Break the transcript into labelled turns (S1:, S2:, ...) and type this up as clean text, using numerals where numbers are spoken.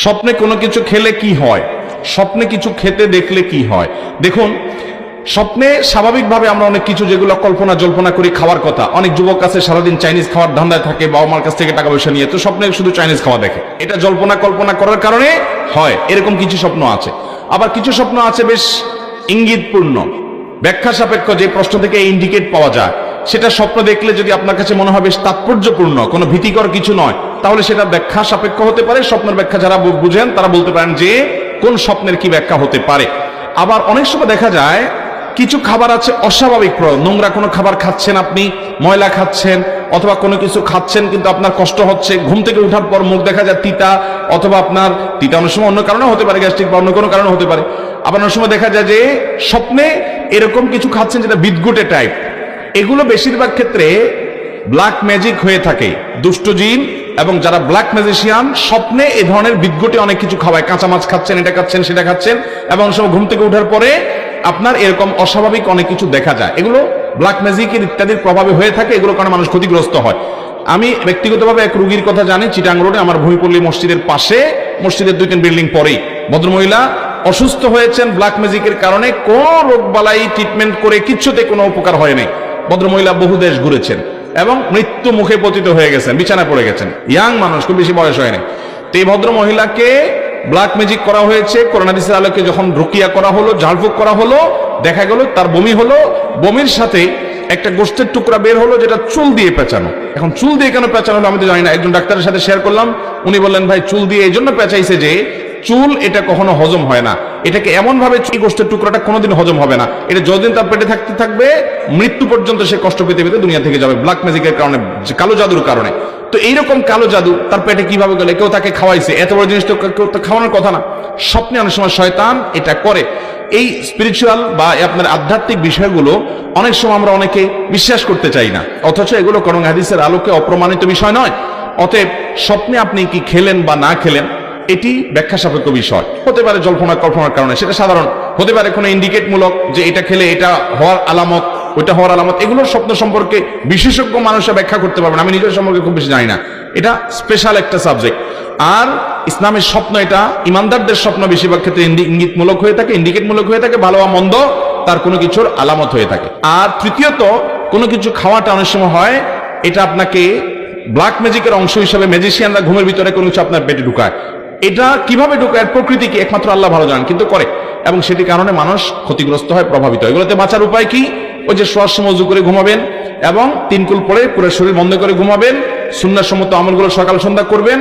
S1: স্বপ্নে কোনো কিছু খেলে কি হয়, স্বপ্নে কিছু খেতে দেখলে কি হয়। দেখুন, স্বপ্নে স্বাভাবিকভাবে আমরা অনেক কিছু যেগুলো কল্পনা জল্পনা করি খাওয়ার কথা, অনেক যুবক আছে সারাদিন চাইনিজ খাওয়ার ধান্দায় থাকে, বাবা মার কাছ থেকে টাকা পয়সা নিয়ে, তো স্বপ্নে শুধু চাইনিজ খাওয়া দেখে, এটা জল্পনা কল্পনা করার কারণে হয়। এরকম কিছু স্বপ্ন আছে। আবার কিছু স্বপ্ন আছে বেশ ইঙ্গিতপূর্ণ, ব্যাখ্যা সাপেক্ষ, যে প্রশ্ন থেকে ইন্ডিকেট পাওয়া যায়, সেটা স্বপ্ন দেখলে যদি আপনার কাছে মনে হয় বেশ তাৎপর্যপূর্ণ, কোনো ভীতিকর কিছু নয়, তাহলে সেটা ব্যাখ্যা সাপেক্ষ হতে পারে। স্বপ্নের ব্যাখ্যা যারা বুঝেন তারা বলতে পারেন যে কোন স্বপ্নের কি ব্যাখ্যা হতে পারে। আবার অনেক সময় দেখা যায় কিছু খাবার আছে অস্বাভাবিক, নোংরা কোনো খাবার খাচ্ছেন আপনি, ময়লা খাচ্ছেন, অথবা কোনো কিছু খাচ্ছেন কিন্তু আপনার কষ্ট হচ্ছে, ঘুম থেকে ওঠার পর মুখ দেখা যায় তিতা, অথবা আপনার তিতা অনেক সময় অন্য কারণে হতে পারে, গ্যাস্ট্রিক বা অন্য কোনো কারণে হতে পারে। আবার অনেক সময় দেখা যায় যে স্বপ্নে এরকম কিছু খাচ্ছেন যেটা বিদঘুটে টাইপ। এগুলো বেশিরভাগ ক্ষেত্রে ব্ল্যাক ম্যাজিক হয়ে থাকে। দুষ্ট জিন এবং যারা ব্ল্যাক ম্যাজিশিয়ান স্বপ্নে এ ধরনের বিদঘুটে অনেক কিছু খাওয়ায়, কাঁচা মাছ খাচ্ছেন, এটা খাচ্ছেন, সেটা খাচ্ছেন, এবং সব ঘুম থেকে ওঠার পরে আপনার এরকম অস্বাভাবিক অনেক কিছু দেখা যায়। এগুলো ব্ল্যাক ম্যাজিকের ইত্যাদির প্রভাবে হয়ে থাকে, এগুলো কারণে মানুষ ক্ষতিগ্রস্ত হয়। আমি ব্যক্তিগতভাবে এক রোগীর কথা জানি, চিটাং রোডে আমার ভূমিপল্লী মসজিদের পাশে, মসজিদের 2-3 বিল্ডিং পরেই ভদ্রমহিলা অসুস্থ হয়েছেন ব্ল্যাক ম্যাজিকের কারণে। কোন রোগ বালাই ট্রিটমেন্ট করে কিচ্ছুতে কোনো উপকার হয় নাই। ভদ্রমহিলা বহু দেশ ঘুরেছেন এবং মৃত্যু মুখে পতিত হয়ে গেছেন, বিছানায় পড়ে গেছেন, ইয়াং মানুষ, খুব বেশি বয়স হয়নি। তো এই ভদ্র মহিলাকে ব্ল্যাক ম্যাজিক করা হয়েছে। কোরআন হাদিসের আলোকে যখন রুকিয়া করা হলো, ঝাড়ফুঁক করা হলো, দেখা গেল তার বমি হলো, বমির সাথে একটা গোশতের টুকরা বের হলো যেটা চুল দিয়ে পেঁচানো। এখন চুল দিয়ে কেন পেঁচানো হলো আমি তো জানি না। একজন ডাক্তারের সাথে শেয়ার করলাম, উনি বললেন ভাই চুল দিয়ে এই জন্য পেঁচাইছে যে চুল এটা কখনো হজম হয় না, এটাকে এমন ভাবে চুল গোশতের টুকরাটা কোনোদিন হজম হবে না, এটা যতদিন তার পেটে থাকতে থাকবে মৃত্যু পর্যন্ত সে কষ্ট পেতে পেতে দুনিয়া থেকে যাবে ব্ল্যাক ম্যাজিকের কারণে, কালো জাদুর কারণে। তো এইরকম কালো জাদু তার পেটে কিভাবে গেলে, কেউ তাকে খাওয়াইছে, এত বড় জিনিস তো কেউ তো খাওয়ানোর কথা না। স্বপ্নে অনেক সময় শয়তান এটা করে। এই স্পিরিচুয়াল বা আপনার আধ্যাত্মিক বিষয়গুলো অনেক সময় আমরা অনেকে বিশ্বাস করতে চাই না, অথচ এগুলো কোরআন হাদিসের আলোকে অপ্রমাণিত বিষয় নয়। অতএব স্বপ্নে আপনি কি খেলেন বা না খেলেন এটি ব্যাখ্যা সাপেক্ষ বিষয়। হতে পারে জল্পনা কল্পনার কারণে, সেটা সাধারণ। হতে পারে কোনো ইন্ডিকেট মূলক, যে এটা খেলে এটা হওয়ার আলামত, ওইটা হওয়ার আলামত। এগুলোর স্বপ্ন সম্পর্কে বিশেষজ্ঞ মানুষরা ব্যাখ্যা করতে পারবেন, আমি নিজের সম্পর্কে খুব বেশি জানি না, এটা স্পেশাল একটা সাবজেক্ট। আর ইসলামের স্বপ্ন এটা ইমানদারদের স্বপ্ন বেশিরভাগ ক্ষেত্রে ইঙ্গিতমূলক হয়ে থাকে, ইন্ডিকেটমূলক হয়ে থাকে, ভালো বা মন্দ তার কোনো কিছুর আলামত হয়ে থাকে। আর তৃতীয়ত, কোনো কিছু খাওয়াটা অনেক সময় হয় এটা আপনাকে ব্ল্যাক ম্যাজিকের অংশ হিসাবে ম্যাজিশিয়ানরা ঘুমের ভিতরে কোনো কিছু আপনার পেটে ঢুকায়। এটা কিভাবে ঢুকায়, প্রকৃতি কি, একমাত্র আল্লাহ ভালো জানেন, কিন্তু করে, এবং সেটি কারণে মানুষ ক্ষতিগ্রস্ত হয়, প্রভাবিত হয়। এগুলোতে বাঁচার উপায় কি? ওই যে শোয়ার সময় ওযু করে ঘুমাবেন এবং 3 কুল পরে পুরো শরীর বন্ধ করে ঘুমাবেন, সুন্নাহসম্মত আমলগুলো সকাল সন্ধ্যা করবেন।